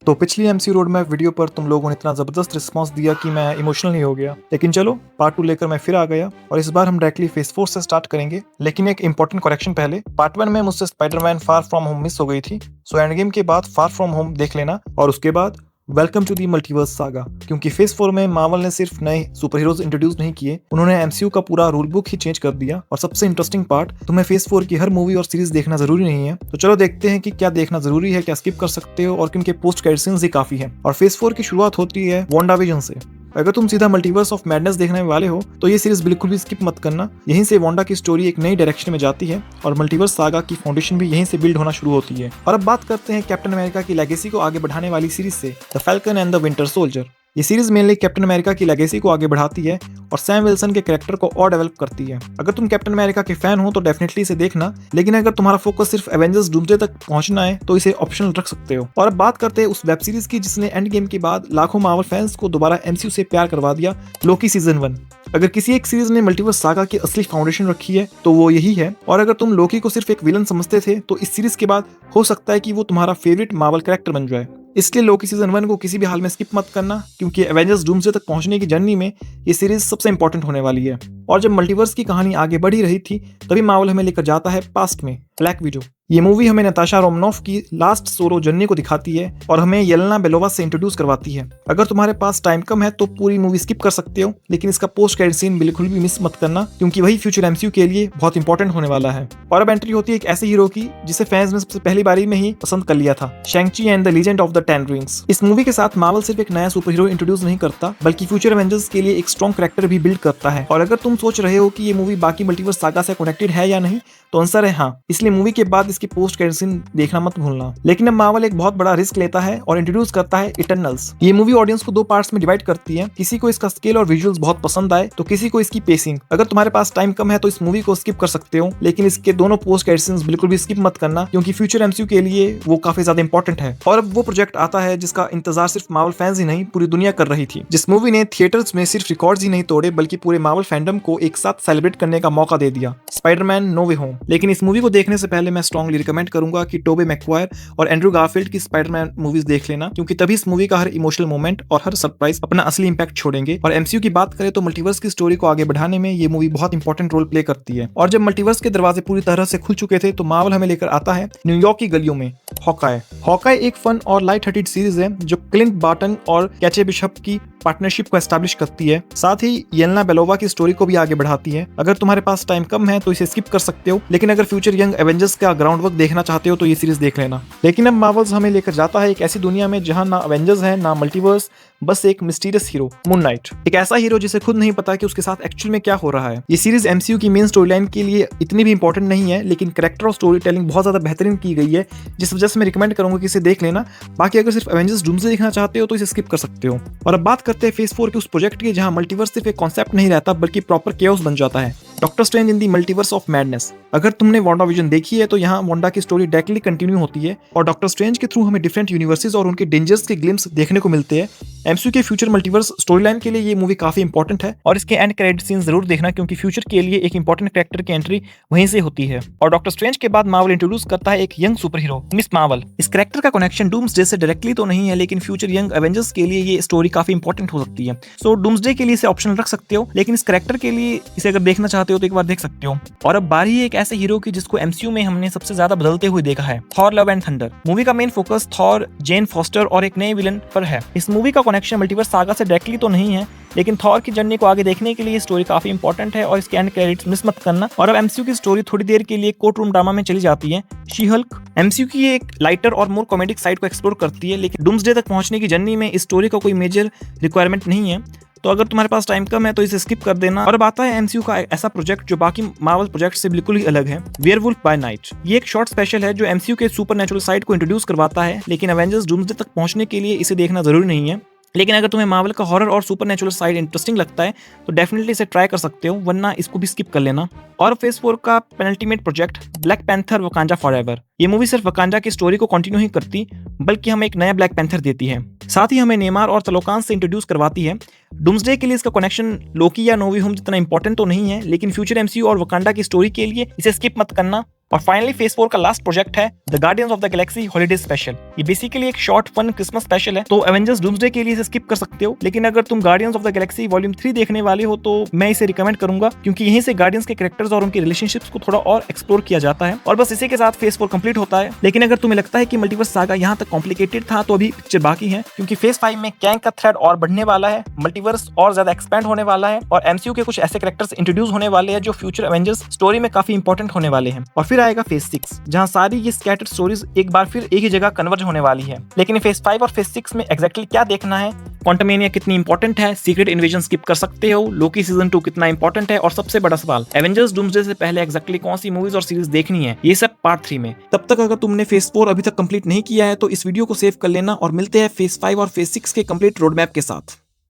तो पिछली MC road map video पर तुम लोगों ने इतना जबरदस्त रिस्पांस दिया कि मैं इमोशनल ही हो गया। लेकिन चलो पार्ट 2 लेकर मैं फिर आ गया और इस बार हम डायरेक्टली फेज 4 से स्टार्ट करेंगे। लेकिन एक इंपॉर्टेंट करेक्शन पहले, पार्ट 1 में मुझसे Spiderman far from home miss हो गई थी। सो एंड गेम के बाद फार फ्रॉम होम देख लेना और उसके बाद welcome to the multiverse saga. क्योंकि फेज 4 में मार्वल ने सिर्फ नए सुपर हीरोज इंट्रोड्यूस नहीं किए, उन्होंने एमसीयू का पूरा रूल बुक ही चेंज कर दिया। और सबसे इंटरेस्टिंग पार्ट, तुम्हें फेज 4 की हर मूवी और सीरीज देखना जरूरी नहीं है। तो चलो देखते हैं कि क्या देखना जरूरी है, क्या स्किप कर सकते हो और किन के पोस्ट क्रेडिट सीन्स ही काफी है। और फेज 4 की शुरुआत होती है वांडाविजन से। अगर तुम सीधा मल्टीवर्स ऑफ मैडनेस देखने वाले हो तो ये सीरीज बिल्कुल भी स्किप मत करना। यहीं से वांडा की स्टोरी एक नई डायरेक्शन में जाती है और मल्टीवर्स सागा की फाउंडेशन भी यहीं से बिल्ड होना शुरू होती है। और अब बात करते हैं कैप्टन अमेरिका की लेगेसी को आगे बढ़ाने वाली सीरीज से, the falcon and the winter soldier. ये सीरीज मेनली कैप्टन अमेरिका की लेगेसी को आगे बढ़ाती है और सैम विल्सन के कैरेक्टर को और डेवलप करती है। अगर तुम कैप्टन अमेरिका के फैन हो तो डेफिनेटली इसे देखना, लेकिन अगर तुम्हारा फोकस सिर्फ एवेंजर्स डूम्सडे तक पहुंचना है तो इसे ऑप्शनल रख सकते हो। और अब बात करते हैं उस वेब सीरीज की जिसने एंड गेम के बाद लाखों मार्वल फैंस को दोबारा एमसीयू से प्यार करवा दिया, लोकी सीजन 1। अगर किसी एक सीरीज ने मल्टीवर्स सागा की असली फाउंडेशन रखी है तो वो यही है। और अगर तुम लोकी को सिर्फ एक विलन समझते थे तो इस सीरीज के बाद हो सकता है कि वो तुम्हारा फेवरेट मार्वल कैरेक्टर बन जाए। इसलिए लोकी सीजन 1 को किसी भी हाल में स्किप मत करना, क्योंकि एवेंजर्स डूम्सडे तक पहुंचने की जर्नी में ये सीरीज सबसे इंपॉर्टेंट होने वाली है। और जब मल्टीवर्स की कहानी आगे बढ़ी रही थी तभी मार्वल हमें लेकर जाता है पास्ट में, ब्लैक विडो। ये मूवी हमें नताशा रोमनॉफ की लास्ट सोलो जर्नी को दिखाती है और हमें येलेना बेलोवा से इंट्रोड्यूस करवाती है। अगर तुम्हारे पास टाइम कम है तो पूरी मूवी स्किप कर सकते हो, लेकिन इसका पोस्ट क्रेडिट सीन बिल्कुल भी मिस मत करना, क्योंकि वही फ्यूचर एमसीयू के लिए बहुत इंपॉर्टेंट होने वाला है। और अब एंट्री होती है एक ऐसे हीरो की जिसे फैंस ने सबसे पहली बारी में ही पसंद कर लिया था, शैंग-ची and the legend of the ten rings. इस मूवी के साथ मार्वल सिर्फ एक नया सुपर हीरो इंट्रोड्यूस नहीं करता, बल्कि फ्यूचर एवेंजर्स के लिए एक स्ट्रॉन्ग कैरेक्टर भी बिल्ड करता है। और अगर तुम सोच रहे हो कि ये मूवी बाकी मल्टीवर्स सागा से कनेक्टेड है या नहीं, तो आंसर है हाँ। इसलिए मूवी के बाद इसके पोस्ट क्रेडिट सीन देखना मत भूलना। लेकिन अब मार्वल एक बहुत बड़ा रिस्क लेता है और इंट्रोड्यूस करता है इटर्नल्स। ये मूवी ऑडियंस को 2 पार्ट्स में डिवाइड करती है। किसी को इसका स्केल और विजुअल्स बहुत पसंद आए तो किसी को इसकी पेसिंग। अगर तुम्हारे पास टाइम कम है तो इस मूवी को स्किप कर सकते हो, लेकिन इसके दोनों पोस्ट क्रेडिट सीन्स बिल्कुल भी स्किप मत करना, क्योंकि फ्यूचर एमसीयू के लिए वो काफी ज्यादा इंपॉर्टेंट है। और अब वो प्रोजेक्ट आता है जिसका इंतजार सिर्फ मार्वल फैंस ही नहीं पूरी दुनिया कर रही थी, जिस मूवी ने थिएटर्स में सिर्फ रिकॉर्ड्स ही नहीं तोड़े बल्कि पूरे मार्वल फैंडम को एक साथ सेलिब्रेट करने का मौका दे दिया, स्पाइडरमैन नो वे होम। लेकिन इस मूवी को देखने से पहले मैं स्ट्रांगली रिकमेंड करूंगा कि टोबे मैकवायर और एंड्रू गारफील्ड की स्पाइडरमैन मूवीज देख लेना, क्योंकि तभी इस मूवी का हर इमोशनल मोमेंट और हर सरप्राइज अपना असली इंपैक्ट छोड़ेंगे। और एमसीयू की बात करें तो मल्टीवर्स की स्टोरी को आगे बढ़ाने में ये मूवी बहुत इंपॉर्टेंट रोल प्ले करती है। और जब मल्टीवर्स के दरवाजे पूरी तरह से खुल चुके थे तो मार्वल हमें लेकर आता है न्यूयॉर्क की गलियों में हॉकाई। हॉकाई एक फन और लाइट हार्टेड सीरीज है जो क्लिंट बार्टन और कैचे बिशप की पार्टनरशिप को एस्टैब्लिश करती है, साथ ही येलेना बेलोवा की स्टोरी को भी आगे बढ़ाती है। अगर तुम्हारे पास टाइम कम है तो इसे स्किप कर सकते हो, लेकिन अगर फ्यूचर यंग एवेंजर्स का ग्राउंड वर्क देखना चाहते हो तो ये सीरीज देख लेना। लेकिन अब मार्वल्स हमें लेकर जाता है एक ऐसी दुनिया में जहां ना एवेंजर्स है ना मल्टीवर्स, बस एक मिस्टीरियस हीरो, मून नाइट। एक ऐसा हीरो जिसे खुद नहीं पता कि उसके साथ एक्चुअल में क्या हो रहा है। ये सीरीज एमसीयू की मेन स्टोरी लाइन के लिए इतनी भी इंपॉर्टेंट नहीं है, लेकिन कैरेक्टर और स्टोरी टेलिंग बहुत ज्यादा बेहतरीन की गई है, जिस वजह से मैं रिकमेंड करूंगा कि इसे देख लेना। बाकी अगर सिर्फ एवेंजर्स डूम्सडे देखना चाहते हो तो इसे स्किप कर सकते हो। और अब बात करते हैं फेज 4 के उस प्रोजेक्ट की जहां मल्टीवर्स सिर्फ एक कॉन्सेप्ट नहीं रहता बल्कि प्रॉपर केओस बन जाता है, doctor strange in the multiverse of madness. अगर तुमने वांडाविजन देखी है तो यहाँ वांडा की स्टोरी डायरेक्टली कंटिन्यू होती है और डॉक्टर स्ट्रेंज के थ्रू हमें डिफरेंट यूनिवर्सेस और उनके डेंजर्स के ग्लिम्स देखने को मिलते हैं। एमसीयू के फ्यूचर मल्टीवर्स स्टोरी लाइन के लिए ये मूवी काफी इंपॉर्टेंट है और इसके एंड क्रेडिट सीन जरूर देखना, क्योंकि फ्यूचर के लिए एक इंपॉर्टेंट कैरेक्टर की एंट्री वहीं से होती है। और डॉक्टर स्ट्रेंज के बाद मार्वल इंट्रोड्यूस करता है एक young super hero, miss Marvel. इस कैरेक्टर का कनेक्शन डूम्सडे से डायरेक्टली तो नहीं है, लेकिन फ्यूचर यंग एवेंजर्स के लिए ये स्टोरी काफी इंपॉर्टेंट हो सकती है। सो डूम्सडे के लिए इसे ऑप्शनल रख सकते हो, लेकिन इस कैरेक्टर के लिए इसे अगर देखना चाहते हो तो एक बार देख सकते हो। और अब बारी है एक ऐसे हीरो की जिसको एमसीयू में हमने सबसे ज्यादा बदलते हुए देखा है, Thor love and thunder. Movie का main focus Thor, Jane Foster और एक नए विलन पर है। इस मूवी का कनेक्शन मल्टीवर्स सागा से डायरेक्टली तो नहीं है, लेकिन थॉर की जर्नी को आगे देखने के लिए स्टोरी काफी इंपॉर्टेंट है और इसके एंड क्रेडिट्स मिस मत करना। और अब एमसीयू की स्टोरी थोड़ी देर के लिए कोर्ट रूम ड्रामा में चली जाती है। शी हल्क एमसीयू की एक लाइटर और मोर कॉमेडिक साइड को एक्सप्लोर करती है, लेकिन डूम्सडे तक पहुंचने की जर्नी में इस स्टोरी का कोई मेजर रिक्वायरमेंट नहीं है, तो अगर तुम्हारे पास टाइम कम है तो इसे स्किप कर देना। और अब आता है एमसीयू का ऐसा प्रोजेक्ट जो बाकी मार्वल प्रोजेक्ट से बिल्कुल ही अलग है, वेयरवुल्फ बाय नाइट। ये एक शॉर्ट स्पेशल है जो एमसीयू के सुपरनैचुरल साइड को इंट्रोड्यूस करवाता है, लेकिन एवेंजर्स डूम्सडे तक पहुंचने के लिए इसे देखना जरूरी नहीं है। लेकिन अगर तुम्हें मार्वल का हॉरर और सुपरनैचुरल साइड इंटरेस्टिंग लगता है तो डेफिनेटली इसे ट्राई कर सकते हो, वरना इसको भी स्किप कर लेना। और फेज 4 का penultimate project black panther Wakanda forever. ये मूवी सिर्फ वकांडा की स्टोरी को कंटिन्यू ही करती, बल्कि हमें एक नया ब्लैक पैंथर देती है। साथ ही हमें नेमार और तलोकान से इंट्रोड्यूस करवाती है। डूम्सडे के लिए इसका कनेक्शन लोकी या नो वे होम जितना इंपॉर्टेंट तो नहीं है, लेकिन फ्यूचर एमसीयू और वकांडा की स्टोरी के लिए इसे स्किप मत करना। और फाइनली फेज 4 का लास्ट प्रोजेक्ट है the guardians of the Galaxy holiday special. ये बेसिकली एक शॉर्ट फन क्रिसमस स्पेशल है, तो एवेंजर्स डूम्सडे के लिए इसे स्किप कर सकते हो, लेकिन अगर तुम guardians of the Galaxy volume 3 देखने वाले हो तो मैं इसे रिकमेंड करूंगा, क्योंकि यहीं से गार्डियंस के कैरेक्टर्स और उनके रिलेशनशिप्स को थोड़ा और एक्सप्लोर किया जाता है। और बस इसी के साथ फेज 4 कंप्लीट होता है। लेकिन अगर तुम्हें लगता है कि मल्टीवर्स सागा यहाँ तक कॉम्प्लिकेटेड था, तो अभी पिक्चर बाकी है, क्योंकि फेज 5 में कैंग का थ्रेड और बढ़ने वाला है, मल्टीवर्स और ज्यादा एक्सपेंड होने वाला है, और एमसीयू के कुछ ऐसे कैरेक्टर्स इंट्रोड्यूस होने वाले हैं जो फ्यूचर एवेंजर्स स्टोरी में काफी इंपॉर्टेंट होने वाले हैं। और फिर आएगा फेज 6, जहां सारी ये स्कैटर्ड स्टोरीज एक बार फिर एक ही जगह कन्वर्ज होने वाली है। लेकिन फेज 5 और फेज 6 में एग्जैक्टली क्या देखना है, क्वांटमेनिया कितनी इंपॉर्टेंट है, सीक्रेट इन्वेजन स्किप कर सकते हो, लोकी सीजन 2 कितना इंपॉर्टेंट है, और सबसे बड़ा सवाल एवेंजर्स डूम्सडे से पहले एग्जैक्टली कौन सी मूवीज और सीरीज देखनी है, ये सब पार्ट 3 में। तब तक अगर तुमने फेज 4 अभी तक कंप्लीट नहीं किया है तो इस वीडियो को सेव कर लेना, और मिलते हैं फेज 5 और फेज 6 के कंप्लीट रोड मैप के साथ।